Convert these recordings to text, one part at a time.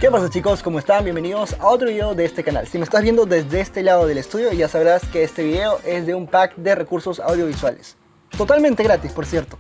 ¿Qué pasa, chicos? ¿Cómo están? Bienvenidos a otro video de este canal. Si me estás viendo desde este lado del estudio, ya sabrás que este video es de un pack de recursos audiovisuales. Totalmente gratis, por cierto.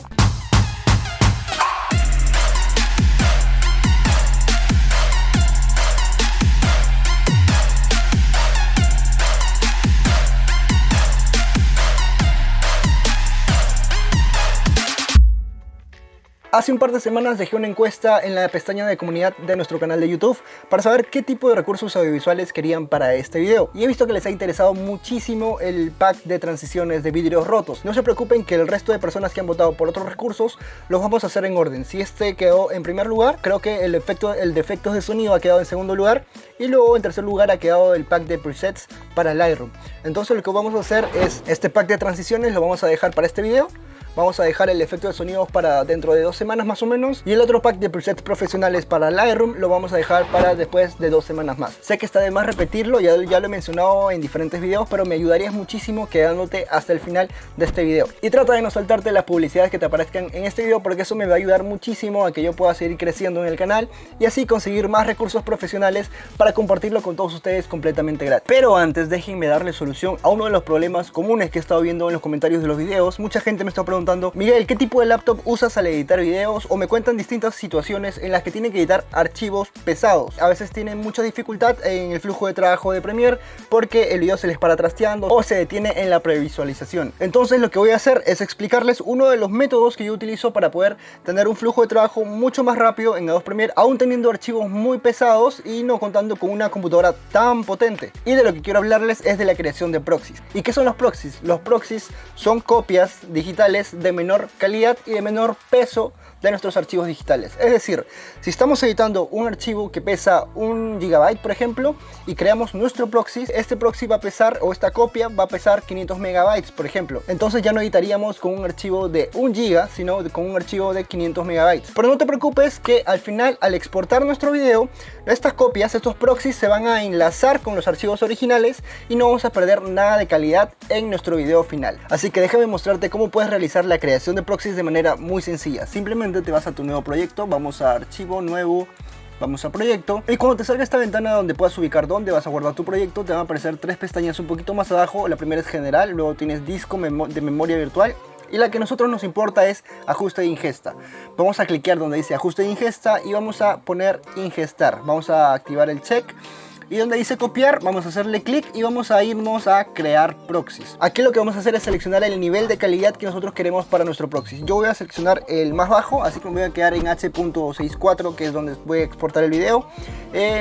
Hace un par de semanas dejé una encuesta en la pestaña de comunidad de nuestro canal de YouTube para saber qué tipo de recursos audiovisuales querían para este video. Y he visto que les ha interesado muchísimo el pack de transiciones de vidrios rotos. No se preocupen que el resto de personas que han votado por otros recursos los vamos a hacer en orden. Si este quedó en primer lugar, creo que el de efectos de sonido ha quedado en segundo lugar. Y luego en tercer lugar ha quedado el pack de presets para Lightroom. Entonces lo que vamos a hacer es este pack de transiciones lo vamos a dejar para este video. Vamos a dejar el efecto de sonidos para dentro de 2 semanas más o menos. Y el otro pack de presets profesionales para Lightroom lo vamos a dejar para después de 2 semanas más. Sé que está de más repetirlo, ya lo he mencionado en diferentes videos, pero me ayudarías muchísimo quedándote hasta el final de este video. Y trata de no saltarte las publicidades que te aparezcan en este video, porque eso me va a ayudar muchísimo a que yo pueda seguir creciendo en el canal y así conseguir más recursos profesionales para compartirlo con todos ustedes completamente gratis. Pero antes, déjenme darle solución a uno de los problemas comunes que he estado viendo en los comentarios de los videos. Mucha gente me está preguntando: Miguel, ¿qué tipo de laptop usas al editar videos? O me cuentan distintas situaciones en las que tienen que editar archivos pesados. A veces tienen mucha dificultad en el flujo de trabajo de Premiere porque el video se les para trasteando o se detiene en la previsualización. Entonces lo que voy a hacer es explicarles uno de los métodos que yo utilizo para poder tener un flujo de trabajo mucho más rápido en Adobe Premiere, aún teniendo archivos muy pesados y no contando con una computadora tan potente. Y de lo que quiero hablarles es de la creación de proxies. ¿Y qué son los proxies? Los proxies son copias digitales de menor calidad y de menor peso de nuestros archivos digitales. Es decir, si estamos editando un archivo que pesa 1 GB, por ejemplo, y creamos nuestro proxy, este proxy va a pesar, o esta copia va a pesar 500 MB, por ejemplo. Entonces ya no editaríamos con un archivo de 1 GB, sino con un archivo de 500 MB. Pero no te preocupes, que al final, al exportar nuestro video, estas copias, estos proxies se van a enlazar con los archivos originales y no vamos a perder nada de calidad en nuestro video final. Así que déjame mostrarte cómo puedes realizar la creación de proxies de manera muy sencilla. Simplemente te vas a tu nuevo proyecto, vamos a archivo, nuevo, vamos a proyecto, y cuando te salga esta ventana donde puedas ubicar dónde vas a guardar tu proyecto, te van a aparecer 3 pestañas un poquito más abajo. La primera es general, luego tienes disco de memoria virtual, y la que a nosotros nos importa es ajuste de ingesta. Vamos a cliquear donde dice ajuste de ingesta y vamos a poner ingestar. Vamos a activar el check. Y donde dice copiar, vamos a hacerle clic y vamos a irnos a crear proxies. Aquí lo que vamos a hacer es seleccionar el nivel de calidad que nosotros queremos para nuestro proxy. Yo voy a seleccionar el más bajo, así que me voy a quedar en H.64, que es donde voy a exportar el video.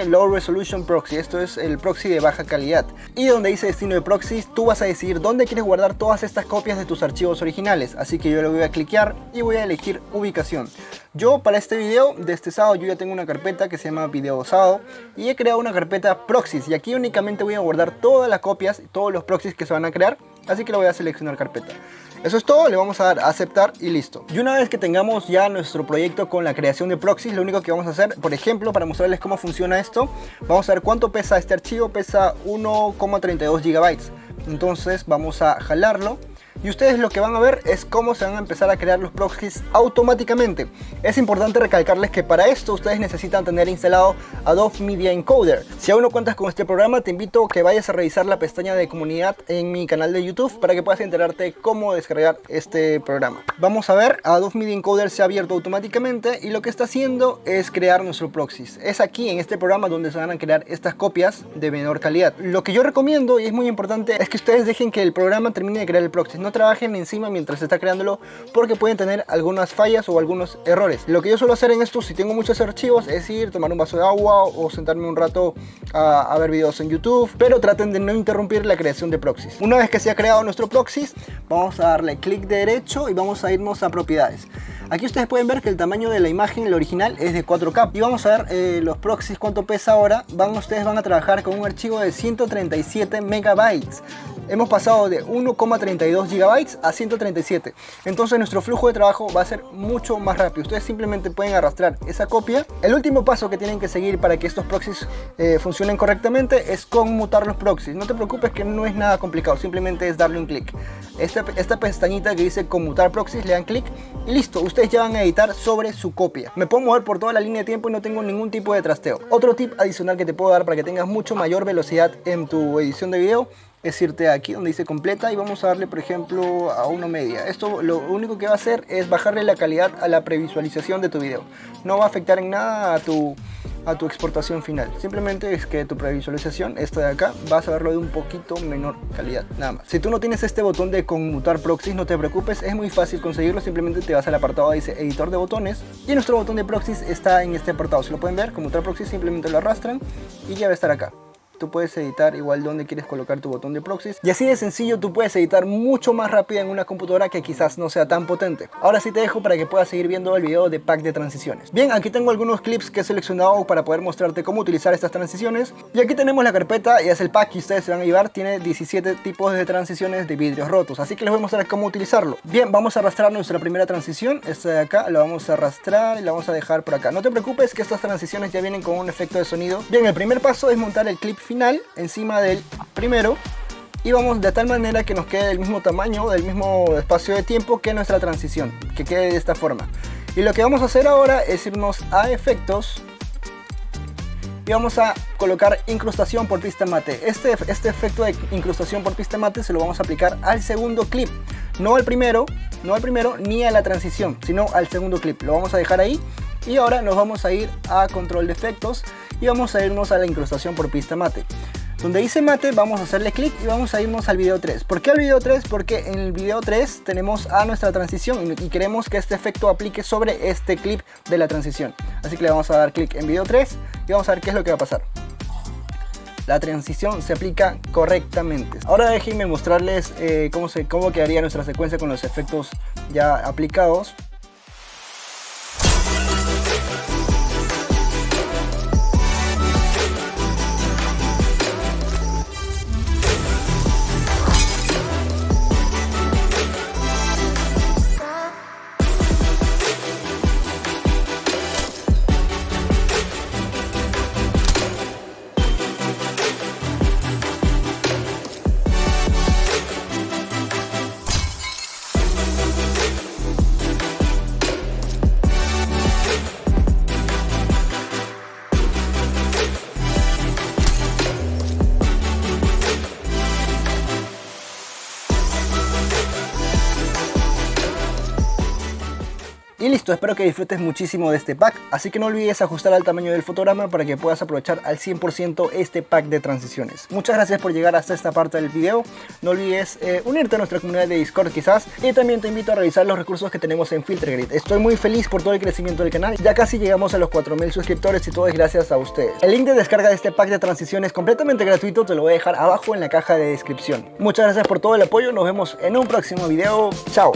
Low Resolution Proxy, esto es el proxy de baja calidad. Y donde dice destino de proxies, tú vas a decidir dónde quieres guardar todas estas copias de tus archivos originales. Así que yo le voy a cliquear y voy a elegir ubicación. Yo para este video de este sábado, yo ya tengo una carpeta que se llama video sábado y he creado una carpeta proxies, y aquí únicamente voy a guardar todas las copias, todos los proxies que se van a crear, así que lo voy a seleccionar carpeta. Eso es todo, le vamos a dar a aceptar y listo. Y una vez que tengamos ya nuestro proyecto con la creación de proxies, lo único que vamos a hacer, por ejemplo, para mostrarles cómo funciona esto, vamos a ver cuánto pesa este archivo. Pesa 1,32 GB. Entonces vamos a jalarlo. Y ustedes lo que van a ver es cómo se van a empezar a crear los proxies automáticamente. Es importante recalcarles que para esto ustedes necesitan tener instalado Adobe Media Encoder. Si aún no cuentas con este programa, te invito a que vayas a revisar la pestaña de comunidad en mi canal de YouTube para que puedas enterarte cómo descargar este programa. Vamos a ver, Adobe Media Encoder se ha abierto automáticamente y lo que está haciendo es crear nuestro proxies. Es aquí en este programa donde se van a crear estas copias de menor calidad. Lo que yo recomiendo, y es muy importante, es que ustedes dejen que el programa termine de crear el proxy. No trabajen encima mientras se está creándolo, porque pueden tener algunas fallas o algunos errores. Lo que yo suelo hacer en esto, si tengo muchos archivos, es ir, tomar un vaso de agua o sentarme un rato a ver videos en YouTube, pero traten de no interrumpir la creación de proxies. Una vez que se ha creado nuestro proxies, vamos a darle clic derecho y vamos a irnos a propiedades. Aquí ustedes pueden ver que el tamaño de la imagen, el original, es de 4K. Y vamos a ver los proxies, cuánto pesa ahora. Ustedes van a trabajar con un archivo de 137 megabytes. hemos pasado de 1,32 GB a 137. Entonces nuestro flujo de trabajo va a ser mucho más rápido. Ustedes simplemente pueden arrastrar esa copia. El último paso que tienen que seguir para que estos proxies funcionen correctamente es conmutar los proxies. No te preocupes, que no es nada complicado, simplemente es darle un clic. Esta pestañita que dice conmutar proxies, le dan clic y listo, ustedes ya van a editar sobre su copia. Me puedo mover por toda la línea de tiempo y no tengo ningún tipo de trasteo. Otro tip adicional que te puedo dar para que tengas mucho mayor velocidad en tu edición de video es irte aquí donde dice completa y vamos a darle, por ejemplo, a 1:media. Esto lo único que va a hacer es bajarle la calidad a la previsualización de tu video. No va a afectar en nada a tu exportación final. Simplemente es que tu previsualización, esta de acá, vas a verlo de un poquito menor calidad, nada más. Si tú no tienes este botón de conmutar proxies, no te preocupes, es muy fácil conseguirlo. Simplemente te vas al apartado que dice editor de botones y nuestro botón de proxies está en este apartado. Si lo pueden ver, conmutar proxies, simplemente lo arrastran y ya va a estar acá. Tú puedes editar igual donde quieres colocar tu botón de proxies y así de sencillo tú puedes editar mucho más rápido en una computadora que quizás no sea tan potente. Ahora sí te dejo para que puedas seguir viendo el video de pack de transiciones. Bien, aquí tengo algunos clips que he seleccionado para poder mostrarte cómo utilizar estas transiciones y aquí tenemos la carpeta y es el pack que ustedes se van a llevar. Tiene 17 tipos de transiciones de vidrios rotos, así que les voy a mostrar cómo utilizarlo. Bien, vamos a arrastrar nuestra primera transición, esta de acá, la vamos a arrastrar y la vamos a dejar por acá. No te preocupes que estas transiciones ya vienen con un efecto de sonido. Bien, el primer paso es montar el clip final encima del primero y vamos de tal manera que nos quede del mismo tamaño, del mismo espacio de tiempo que nuestra transición, que quede de esta forma. Y lo que vamos a hacer ahora es irnos a efectos y vamos a colocar incrustación por pista mate. Este efecto de incrustación por pista mate se lo vamos a aplicar al segundo clip, no al primero ni a la transición, sino al segundo clip. Lo vamos a dejar ahí y ahora nos vamos a ir a control de efectos y vamos a irnos a la incrustación por pista mate. Donde dice mate vamos a hacerle clic y vamos a irnos al video 3. ¿Por qué al video 3? Porque en el video 3 tenemos a nuestra transición y queremos que este efecto aplique sobre este clip de la transición. Así que le vamos a dar clic en video 3 y vamos a ver qué es lo que va a pasar. La transición se aplica correctamente. Ahora déjenme mostrarles cómo quedaría nuestra secuencia con los efectos ya aplicados. Y listo, espero que disfrutes muchísimo de este pack, así que no olvides ajustar al tamaño del fotograma para que puedas aprovechar al 100% este pack de transiciones. Muchas gracias por llegar hasta esta parte del video, no olvides unirte a nuestra comunidad de Discord quizás, y también te invito a revisar los recursos que tenemos en Filtergrid. Estoy muy feliz por todo el crecimiento del canal, ya casi llegamos a los 4000 suscriptores y todo es gracias a ustedes. El link de descarga de este pack de transiciones completamente gratuito te lo voy a dejar abajo en la caja de descripción. Muchas gracias por todo el apoyo, nos vemos en un próximo video, chao.